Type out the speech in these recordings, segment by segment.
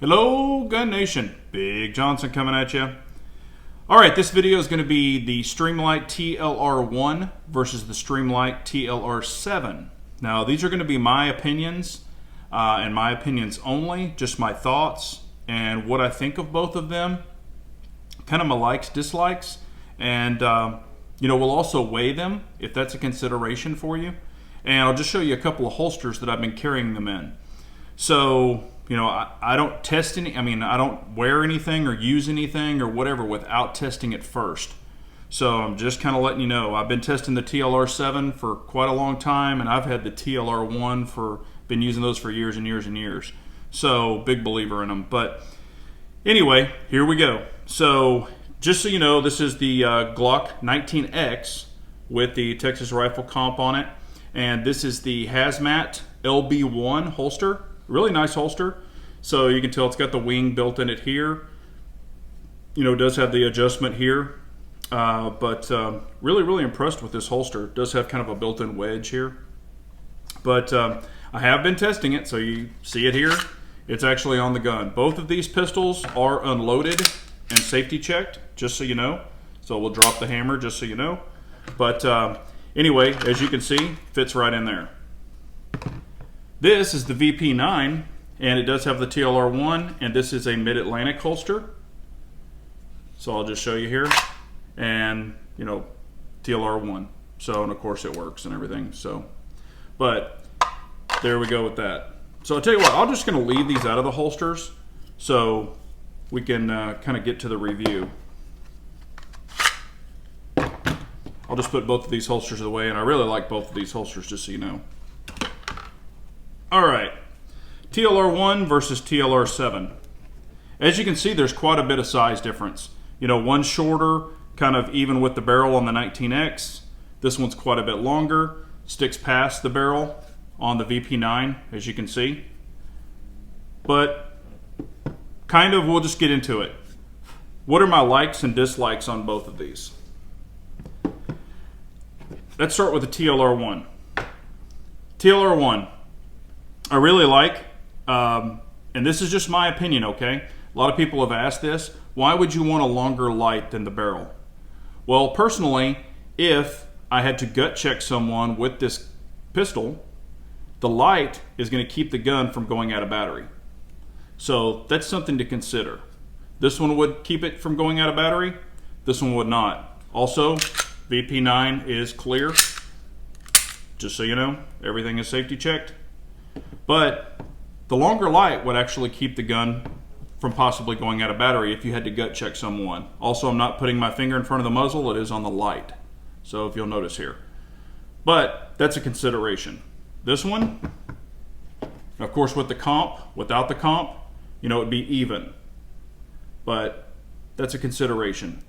Hello, Gun Nation. Big Johnson coming at you. Alright, this video is going to be the Streamlight TLR-1 versus the Streamlight TLR-7. Now, these are going to be my opinions, and my opinions only, just my thoughts, and what I think of both of them, kind of my likes, dislikes, and we'll also weigh them, if that's a consideration for you. And I'll just show you a couple of holsters that I've been carrying them in. So, I don't test any, I don't wear anything or use anything or whatever without testing it first. So I'm just kind of letting you know. I've been testing the TLR-7 for quite a long time, and I've had the TLR-1 been using those for years and years and years. So, big believer in them. But anyway, here we go. So, just so you know, this is the Glock 19X with the Texas Rifle comp on it. And this is the Hazmat LB1 holster. Really nice holster. So you can tell it's got the wing built in it here. It does have the adjustment here. But really impressed with this holster. It does have kind of a built-in wedge here. But I have been testing it, so you see it here. It's actually on the gun. Both of these pistols are unloaded and safety checked, just so you know. So we'll drop the hammer, just so you know. But anyway, as you can see, fits right in there. This is the VP9, and it does have the TLR-1, and this is a mid-Atlantic holster. So I'll just show you here. And, TLR-1. So, and of course it works and everything. So, but there we go with that. So I'll tell you what, I'm just going to leave these out of the holsters so we can kind of get to the review. I'll just put both of these holsters away, and I really like both of these holsters, just so you know. Alright, TLR-1 versus TLR-7. As you can see, there's quite a bit of size difference. One's shorter, kind of even with the barrel on the 19X. This one's quite a bit longer, sticks past the barrel on the VP9, as you can see. But we'll just get into it. What are my likes and dislikes on both of these? Let's start with the TLR-1. TLR-1, I really like, and this is just my opinion, okay? A lot of people have asked this. Why would you want a longer light than the barrel? Well, personally, if I had to gut check someone with this pistol, the light is going to keep the gun from going out of battery. So that's something to consider. This one would keep it from going out of battery. This one would not. Also, VP9 is clear. Just so you know, everything is safety checked. But the longer light would actually keep the gun from possibly going out of battery if you had to gut check someone. Also, I'm not putting my finger in front of the muzzle, it is on the light. So if you'll notice here. But that's a consideration. This one, of course with the comp, without the comp, it would be even. But that's a consideration.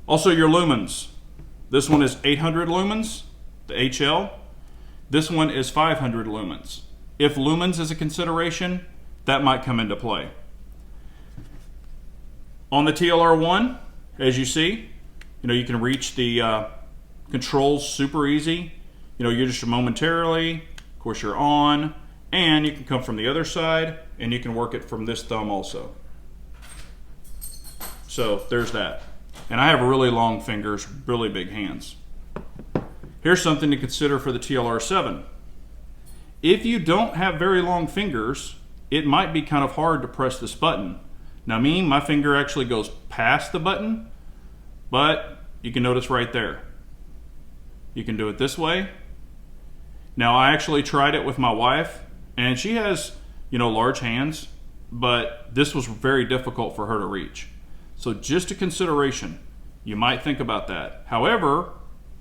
Also your lumens. This one is 800 lumens, the HL. This one is 500 lumens. If lumens is a consideration, that might come into play. On the TLR-1, as you see, you can reach the controls super easy. You're just momentarily, of course you're on, and you can come from the other side, and you can work it from this thumb also. So there's that. And I have really long fingers, really big hands. Here's something to consider for the TLR-7. If you don't have very long fingers, it might be kind of hard to press this button. Now my finger actually goes past the button, but you can notice right there. You can do it this way. Now I actually tried it with my wife, and she has, large hands, but this was very difficult for her to reach. So just a consideration. You might think about that. However,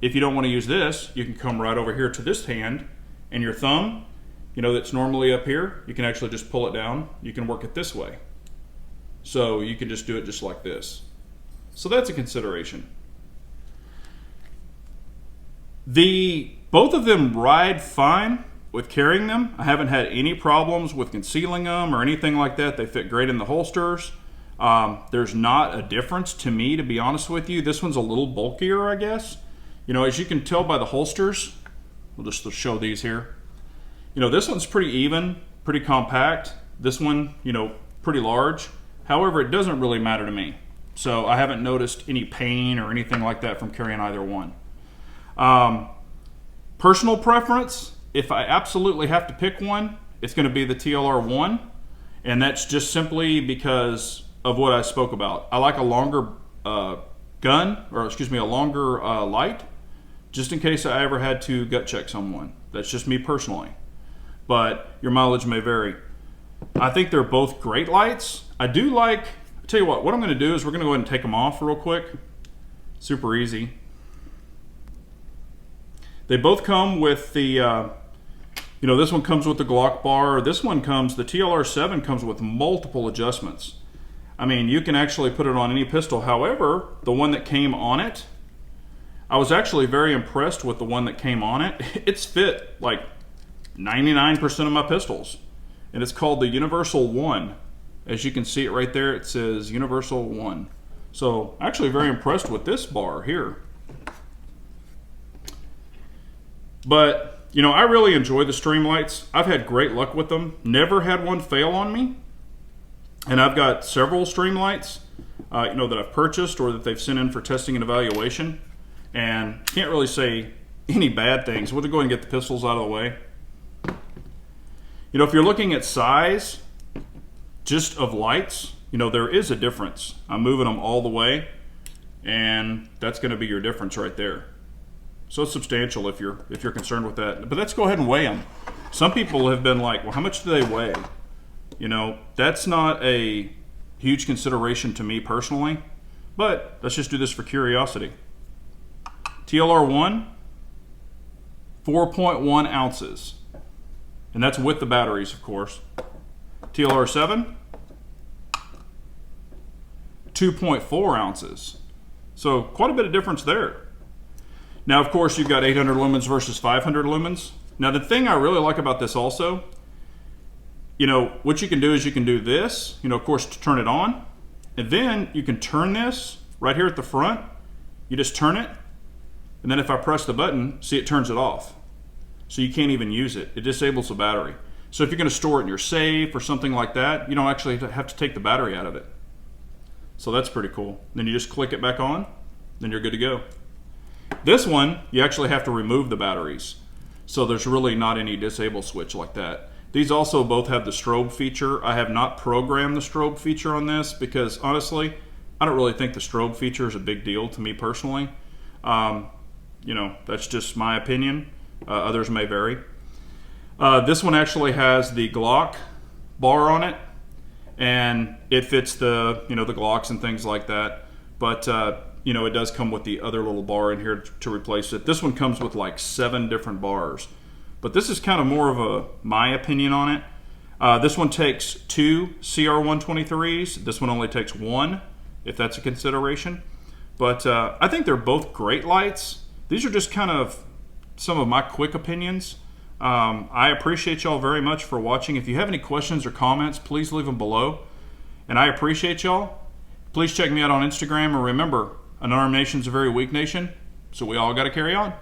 if you don't want to use this, you can come right over here to this hand, and your thumb, that's normally up here, you can actually just pull it down. You can work it this way. So you can just do it just like this. So that's a consideration. Both of them ride fine with carrying them. I haven't had any problems with concealing them or anything like that. They fit great in the holsters. There's not a difference to me, to be honest with you. This one's a little bulkier, I guess. As you can tell by the holsters, we'll just show these here. This one's pretty even. pretty compact. This one, you know, pretty large. However, it doesn't really matter to me. So I haven't noticed any pain or anything like that from carrying either one. Personal preference, if I absolutely have to pick one, it's going to be the TLR-1. And that's just simply because of what I spoke about. I like a longer gun, or excuse me, a longer light, just in case I ever had to gut check someone. That's just me personally. But your mileage may vary. I think they're both great lights. I do like, I'll tell you what I'm going to do is we're going to go ahead and take them off real quick. Super easy. They both come with the, you know, this one comes with the Glock bar. This one comes, the TLR-7 comes with multiple adjustments. I mean, you can actually put it on any pistol. However, the one that came on it, I was actually very impressed with the one that came on it. It's fit like 99% of my pistols. And it's called the Universal 1. As you can see it right there, it says Universal 1. So actually very impressed with this bar here. But, you know, I really enjoy the Streamlights. I've had great luck with them. Never had one fail on me. And I've got several Streamlights, you know, that I've purchased or that they've sent in for testing and evaluation. And can't really say any bad things. We'll go ahead and get the pistols out of the way. You know, if you're looking at size, just of lights, you know, there is a difference. I'm moving them all the way, and that's going to be your difference right there. So it's substantial if you're concerned with that. But let's go ahead and weigh them. Some people have been like, well, how much do they weigh? You know, that's not a huge consideration to me personally, but let's just do this for curiosity. TLR-1, 4.1 ounces. And that's with the batteries, of course. TLR-7, 2.4 ounces. So quite a bit of difference there. Now, of course, you've got 800 lumens versus 500 lumens. Now, the thing I really like about this also, you know, what you can do is you can do this, you know, of course, to turn it on. And then you can turn this right here at the front. You just turn it. And then if I press the button, see, it turns it off. So you can't even use it. It disables the battery. So if you're going to store it in your safe or something like that, you don't actually have to take the battery out of it. So that's pretty cool. Then you just click it back on, then you're good to go. This one, you actually have to remove the batteries. So there's really not any disable switch like that. These also both have the strobe feature. I have not programmed the strobe feature on this because honestly, I don't really think the strobe feature is a big deal to me personally. You know, that's just my opinion. Others may vary. This one actually has the Glock bar on it, and it fits the, you know, the Glocks and things like that. But you know, it does come with the other little bar in here to replace it. This one comes with like 7 different bars, but this is kind of more of my opinion on it. This one takes 2 CR123s. This one only takes 1, if that's a consideration. But I think they're both great lights. These are just kind of some of my quick opinions. I appreciate y'all very much for watching. If you have any questions or comments, please leave them below. And I appreciate y'all. Please check me out on Instagram. And remember, an armed nation's a very weak nation, so we all got to carry on.